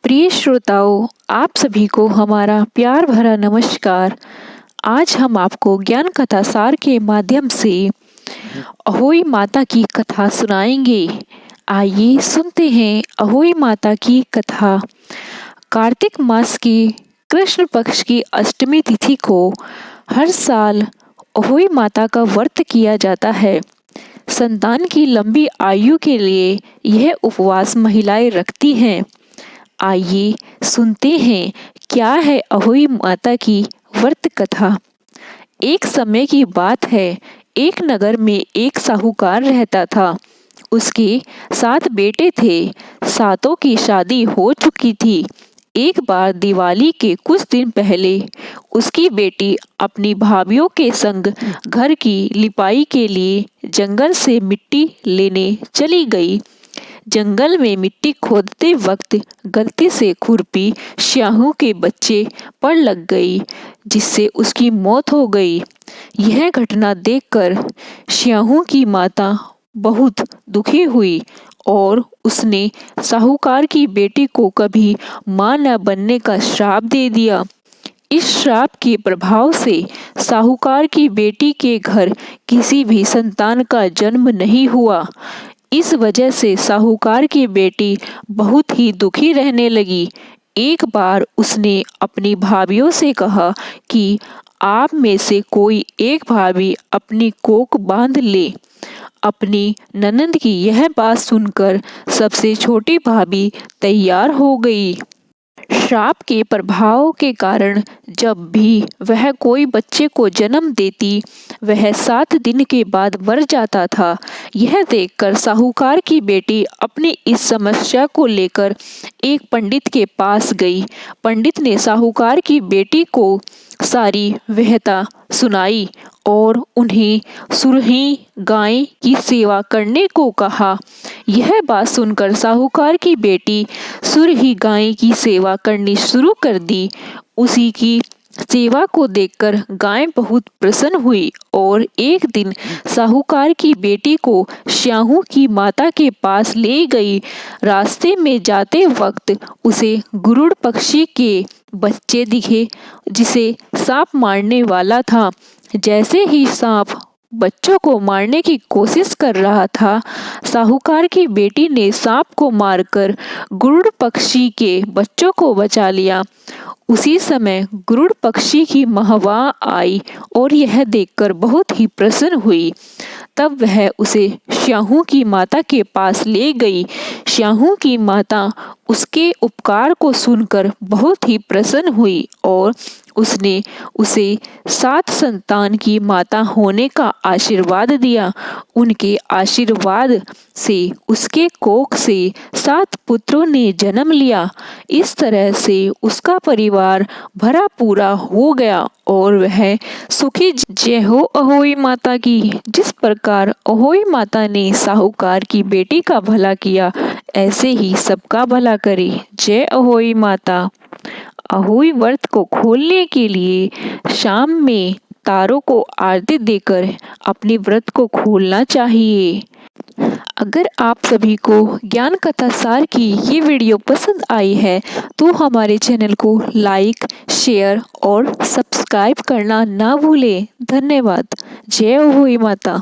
प्रिय श्रोताओं, आप सभी को हमारा प्यार भरा नमस्कार। आज हम आपको ज्ञान कथा सार के माध्यम से अहोई माता की कथा सुनाएंगे। आइए सुनते हैं अहोई माता की कथा। कार्तिक मास की कृष्ण पक्ष की अष्टमी तिथि को हर साल अहोई माता का व्रत किया जाता है। संतान की लंबी आयु के लिए यह उपवास महिलाएं रखती हैं। आइए सुनते हैं क्या है अहोई माता की व्रत कथा। एक समय की बात है, एक नगर में एक साहूकार रहता था। उसके 7 बेटे थे। सातों की शादी हो चुकी थी। एक बार दिवाली के कुछ दिन पहले उसकी बेटी अपनी भाभीियों के संग घर की लिपाई के लिए जंगल से मिट्टी लेने चली गई। जंगल में मिट्टी खोदते वक्त गलती से खुरपी श्याहू के बच्चे पर लग गई, जिससे उसकी मौत हो गई। यह घटना देखकर श्याहू की माता बहुत दुखी हुई और उसने साहूकार की बेटी को कभी मां न बनने का श्राप दे दिया। इस श्राप के प्रभाव से साहूकार की बेटी के घर किसी भी संतान का जन्म नहीं हुआ। इस वजह से साहूकार की बेटी बहुत ही दुखी रहने लगी। एक बार उसने अपनी भाभीियों से कहा कि आप में से कोई एक भाभी अपनी कोख बांध ले। अपनी ननद की यह बात सुनकर सबसे छोटी भाभी तैयार हो गई। श्राप के प्रभाव के कारण जब भी वह कोई बच्चे को जन्म देती, वह 7 दिन के बाद मर जाता था। यह देखकर साहूकार की बेटी अपनी इस समस्या को लेकर एक पंडित के पास गई। पंडित ने साहूकार की बेटी को सारी व्यथा सुनाई और उन्हें सुरही गाय की सेवा करने को कहा। यह बात सुनकर साहूकार की बेटी सुरही गाय की सेवा करनी शुरू कर दी। उसी की सेवा को देखकर गाय बहुत प्रसन्न हुई और एक दिन साहूकार की बेटी को श्याहू की माता के पास ले गई। रास्ते में जाते वक्त उसे गरुड़ पक्षी के बच्चे दिखे, जिसे सांप मारने वाला था। जैसे ही सांप बच्चों को मारने की कोशिश कर रहा था, साहूकार की बेटी ने सांप को मारकर गरुड़ पक्षी के बच्चों को बचा लिया। उसी समय गरुड़ पक्षी की महवा आई और यह देखकर बहुत ही प्रसन्न हुई। तब वह उसे श्याहू की माता के पास ले गई। श्याहू की माता उसके उपकार को सुनकर बहुत ही प्रसन्न हुई और उसने उसे 7 संतान की माता होने का आशीर्वाद दिया। उनके आशीर्वाद से उसके कोख से 7 पुत्रों ने जन्म लिया। इस तरह से उसका परिवार भरा पूरा हो गया और वह सुखी। जय हो अहोई माता की। जिस प्रकार अहोई माता ने साहूकार की बेटी का भला किया, ऐसे ही सबका भला करे। जय अहोई माता। अहोई व्रत को खोलने के लिए शाम में तारों को आरती देकर अपने व्रत को खोलना चाहिए। अगर आप सभी को ज्ञान कथा सार की ये वीडियो पसंद आई है तो हमारे चैनल को लाइक, शेयर और सब्सक्राइब करना ना भूलें। धन्यवाद। जय अहोई माता।